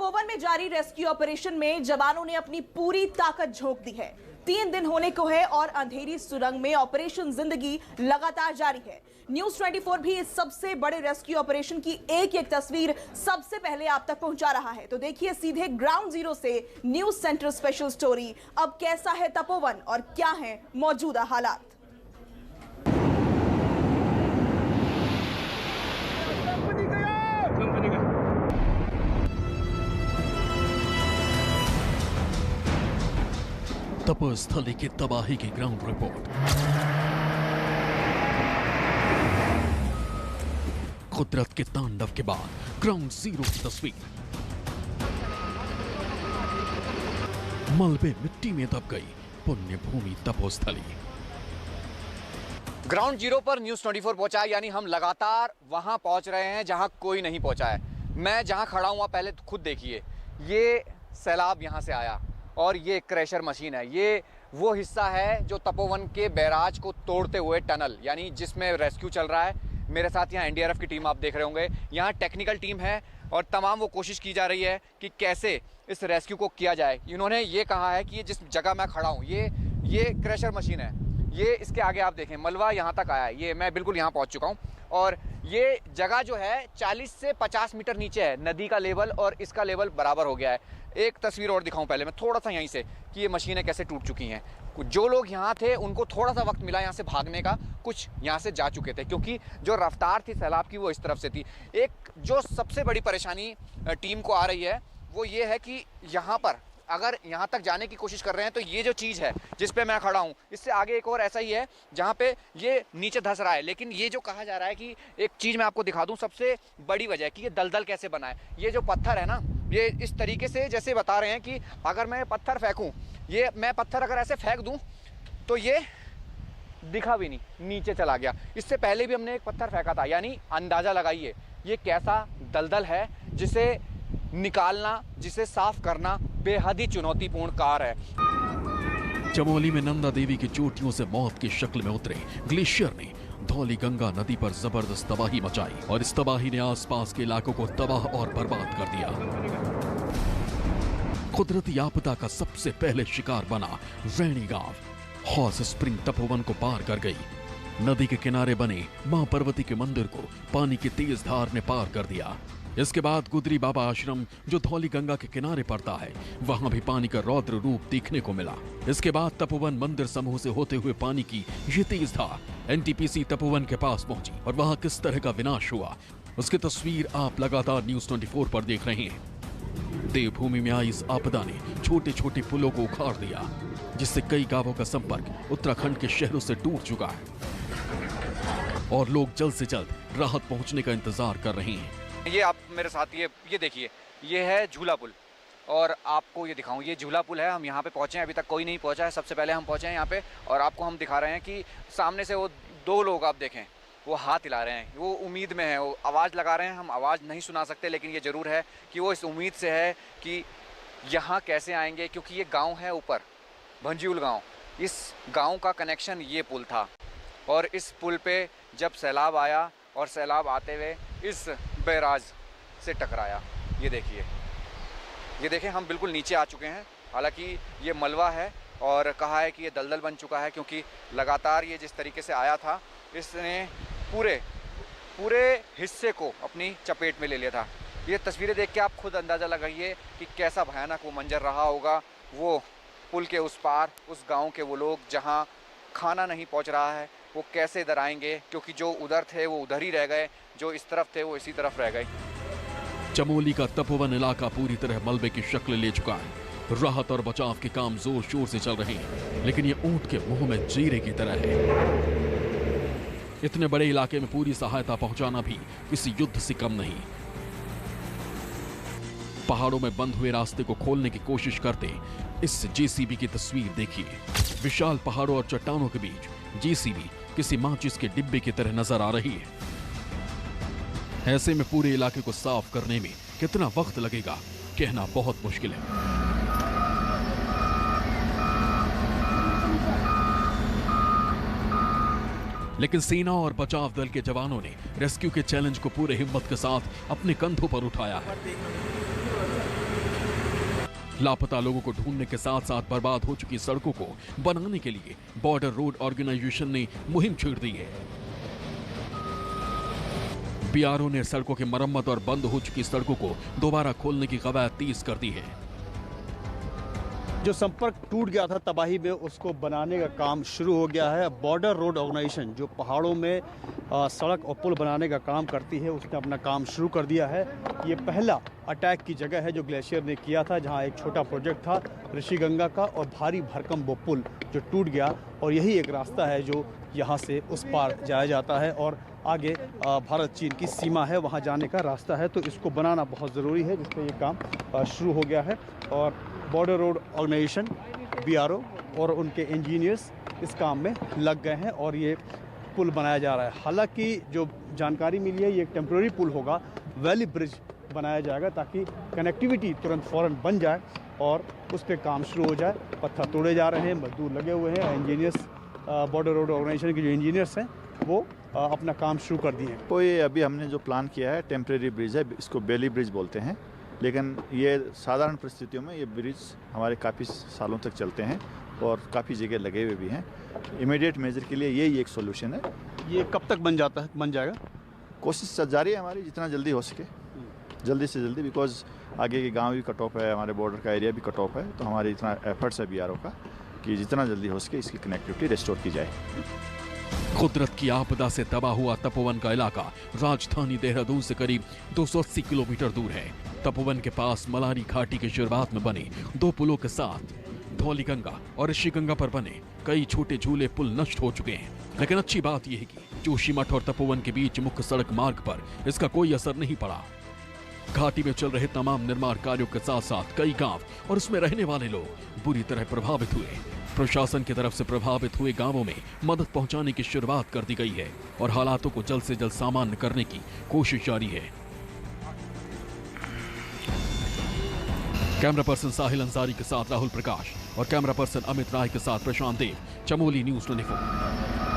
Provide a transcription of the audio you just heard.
तपोवन में जारी rescue operation में जवानों ने अपनी पूरी ताकत झोंक दी है। 3 दिन होने को है और अंधेरी सुरंग में ऑपरेशन जिंदगी लगातार जारी है। न्यूज 24 भी इस सबसे बड़े रेस्क्यू ऑपरेशन की एक एक तस्वीर सबसे पहले आप तक पहुंचा रहा है। तो देखिए सीधे ग्राउंड जीरो से न्यूज सेंटर स्पेशल स्टोरी। अब कैसा है तपोवन और क्या है मौजूदा हालात। तपोस्थली की तबाही की ग्राउंड रिपोर्ट। कुदरत के तांडव के बाद ग्राउंड जीरो की तस्वीर। मलबे मिट्टी में दब गई पुण्य भूमि तपोस्थली। ग्राउंड जीरो पर न्यूज 24 पहुंचा है, यानी हम लगातार वहां पहुंच रहे हैं जहां कोई नहीं पहुंचा है। मैं जहां खड़ा हूं पहले खुद देखिए, ये सैलाब यहां से आया और ये क्रैशर मशीन है। ये वो हिस्सा है जो तपोवन के बैराज को तोड़ते हुए टनल, यानी जिसमें रेस्क्यू चल रहा है। मेरे साथ यहाँ एनडीआरएफ की टीम आप देख रहे होंगे, यहाँ टेक्निकल टीम है और तमाम वो कोशिश की जा रही है कि कैसे इस रेस्क्यू को किया जाए। इन्होंने ये कहा है कि ये जिस जगह मैं खड़ा हूँ ये क्रैशर मशीन है। ये इसके आगे आप देखें मलबा यहाँ तक आया है। ये मैं बिल्कुल यहाँ पहुँच चुका हूँ और ये जगह जो है 40 से 50 मीटर नीचे है नदी का लेवल और इसका लेवल बराबर हो गया है। एक तस्वीर और दिखाऊं पहले मैं थोड़ा सा यहीं से कि ये मशीनें कैसे टूट चुकी हैं। जो लोग यहाँ थे उनको थोड़ा सा वक्त मिला यहाँ से भागने का, कुछ यहाँ से जा चुके थे क्योंकि जो रफ्तार थी सैलाब की वो इस तरफ से थी। एक जो सबसे बड़ी परेशानी टीम को आ रही है वो ये है कि यहाँ पर अगर यहाँ तक जाने की कोशिश कर रहे हैं तो ये जो चीज़ है जिस पे मैं खड़ा हूँ इससे आगे एक और ऐसा ही है जहाँ पे ये नीचे धंस रहा है। लेकिन ये जो कहा जा रहा है कि एक चीज़ मैं आपको दिखा दूँ, सबसे बड़ी वजह कि ये दलदल कैसे बना है। ये जो पत्थर है ना, ये इस तरीके से जैसे बता रहे हैं कि अगर मैं पत्थर फेंकूँ, ये मैं पत्थर अगर ऐसे फेंक दूँ तो ये दिखा भी नहीं, नीचे चला गया। इससे पहले भी हमने एक पत्थर फेंका था, यानी अंदाज़ा लगाइए ये कैसा दलदल है जिसे निकालना, जिसे साफ करना बेहद ही चुनौतीपूर्ण कार्य है। चमोली में नंदा देवी की चोटियों से मौत की शक्ल में उतरे ग्लेशियर ने धौली गंगा नदी पर जबरदस्त तबाही मचाई और इस तबाही ने आसपास के इलाकों को तबाह और बर्बाद कर दिया। कुदरती आपदा का सबसे पहले शिकार बना रैणी गांव। हॉर्स स्प्रिंग तपोवन को पार कर गई। नदी के किनारे बने मां पार्वती के मंदिर को पानी की तेज धार ने पार कर दिया। इसके बाद गुदरी बाबा आश्रम जो धौली गंगा के किनारे पड़ता है, वहां भी पानी का रौद्र रूप देखने को मिला। इसके बाद तपोवन मंदिर समूह से होते हुए पानी की ये तेज धार एनटीपीसी तपोवन के पास पहुंची और वहां किस तरह का विनाश हुआ उसकी तस्वीर आप लगातार न्यूज 24 पर देख रहे हैं। देवभूमि में आई इस आपदा ने छोटे छोटे पुलों को उखाड़ दिया, जिससे कई गांवों का संपर्क उत्तराखंड के शहरों से टूट चुका है और लोग जल्द से जल्द राहत पहुंचने का इंतजार कर रहे हैं। ये आप मेरे साथ ये देखिए, ये है झूला पुल और आपको ये दिखाऊं, ये झूला पुल है। हम यहाँ पे पहुँचे हैं, अभी तक कोई नहीं पहुँचा है। सबसे पहले हम पहुँचे हैं यहाँ पे और आपको हम दिखा रहे हैं कि सामने से वो 2 लोग आप देखें, वो हाथ हिला रहे हैं, वो उम्मीद में है, वो आवाज़ लगा रहे हैं। हम आवाज़ नहीं सुना सकते लेकिन ये ज़रूर है कि वो इस उम्मीद से है कि यहाँ कैसे आएंगे, क्योंकि ये गाँव है ऊपर भंजियुल गाँव। इस गाँव का कनेक्शन ये पुल था और इस पुल पर जब सैलाब आया और सैलाब आते हुए इस बैराज से टकराया। ये देखिए हम बिल्कुल नीचे आ चुके हैं। हालांकि ये मलबा है और कहा है कि ये दलदल बन चुका है क्योंकि लगातार ये जिस तरीके से आया था इसने पूरे हिस्से को अपनी चपेट में ले लिया था। ये तस्वीरें देख के आप खुद अंदाज़ा लगाइए कि कैसा भयानक वो मंजर रहा होगा। वो पुल के उस पार उस गाँव के वो लोग जहाँ खाना नहीं पहुँच रहा है वो कैसे इधर आएंगे, क्योंकि जो उधर थे वो उधर ही रह गए, जो इस तरफ थे वो इसी तरफ रह गए। चमोली का तपोवन इलाका पूरी तरह मलबे की शक्ल ले चुका है। राहत और बचाव के काम जोर शोर से चल रहे हैं, लेकिन ये ऊंट के मुंह में जीरे की तरह है। इतने बड़े इलाके में पूरी सहायता पहुंचाना भी किसी युद्ध से कम नहीं। पहाड़ों में बंद हुए रास्ते को खोलने की कोशिश करते इस जेसीबी की तस्वीर देखिए। विशाल पहाड़ों और चट्टानों के बीच जेसीबी किसी माचिस के डिब्बे की तरह नजर आ रही है। ऐसे में पूरे इलाके को साफ करने में कितना वक्त लगेगा कहना बहुत मुश्किल है। लेकिन सेना और बचाव दल के जवानों ने रेस्क्यू के चैलेंज को पूरे हिम्मत के साथ अपने कंधों पर उठाया है। लापता लोगों को ढूंढने के साथ साथ बर्बाद हो चुकी सड़कों को बनाने के लिए बॉर्डर रोड ऑर्गेनाइजेशन ने मुहिम छेड़ दी है। बीआरओ ने सड़कों की मरम्मत और बंद हो चुकी सड़कों को दोबारा खोलने की कवायद तेज कर दी है। जो संपर्क टूट गया था तबाही में, उसको बनाने का काम शुरू हो गया है। बॉर्डर रोड ऑर्गेनाइजेशन जो पहाड़ों में सड़क और पुल बनाने का काम करती है, उसने अपना काम शुरू कर दिया है। ये पहला अटैक की जगह है जो ग्लेशियर ने किया था, जहां एक छोटा प्रोजेक्ट था ऋषिगंगा का और भारी भरकम वो पुल जो टूट गया, और यही एक रास्ता है जो यहाँ से उस पार जाया जाता है और आगे भारत चीन की सीमा है, वहाँ जाने का रास्ता है। तो इसको बनाना बहुत ज़रूरी है, जिस पर ये काम शुरू हो गया है। और बॉर्डर रोड ऑर्गेनाइजेशन, बीआरओ और उनके इंजीनियर्स इस काम में लग गए हैं और ये पुल बनाया जा रहा है। हालांकि जो जानकारी मिली है, ये एक टेम्प्रेरी पुल होगा, वैली ब्रिज बनाया जाएगा ताकि कनेक्टिविटी तुरंत फ़ौरन बन जाए और उस पर काम शुरू हो जाए। पत्थर तोड़े जा रहे हैं, मजदूर लगे हुए हैं, इंजीनियर्स बॉर्डर रोड ऑर्गेनाइजेशन के जो इंजीनियर्स हैं वो अपना काम शुरू कर दिए हैं। तो ये अभी हमने जो प्लान किया है टेम्प्रेरी ब्रिज है, इसको बेली ब्रिज बोलते हैं, लेकिन ये साधारण परिस्थितियों में ये ब्रिज हमारे काफ़ी सालों तक चलते हैं और काफ़ी जगह लगे हुए भी हैं। इमीडिएट मेजर के लिए यही एक सोल्यूशन है। ये कब तक बन जाएगा? कोशिश जारी है हमारी, जितना जल्दी हो सके, जल्दी से जल्दी, बिकॉज आगे के गांव भी कट ऑफ है, हमारे बॉर्डर का एरिया भी कट ऑफ है, तो हमारे इतना एफर्ट्स है बीआरओ का कि जितना जल्दी हो सके इसकी कनेक्टिविटी रिस्टोर की जाए। कुदरत की आपदा से तबाह हुआ तपोवन का इलाका राजधानी देहरादून से करीब 280 किलोमीटर दूर है। तपोवन के पास मलारी घाटी की शुरुआत में बने 2 पुलों के साथ धौलीगंगा और ऋषिगंगा पर बने कई छोटे झूले पुल नष्ट हो चुके हैं। लेकिन अच्छी बात यह है कि जोशीमठ और तपोवन के बीच मुख्य सड़क मार्ग पर इसका कोई असर नहीं पड़ा। घाटी में चल रहे तमाम निर्माण कार्यों के साथ साथ कई गांव और उसमें रहने वाले लोग बुरी तरह प्रभावित हुए। प्रशासन की तरफ से प्रभावित हुए गांवों में मदद पहुंचाने की शुरुआत कर दी गई है और हालातों को जल्द से जल्द सामान्य करने की कोशिश जारी है। कैमरा पर्सन साहिल अंसारी के साथ राहुल प्रकाश और कैमरा पर्सन अमित राय के साथ प्रशांत देव, चमोली न्यूज़ 24।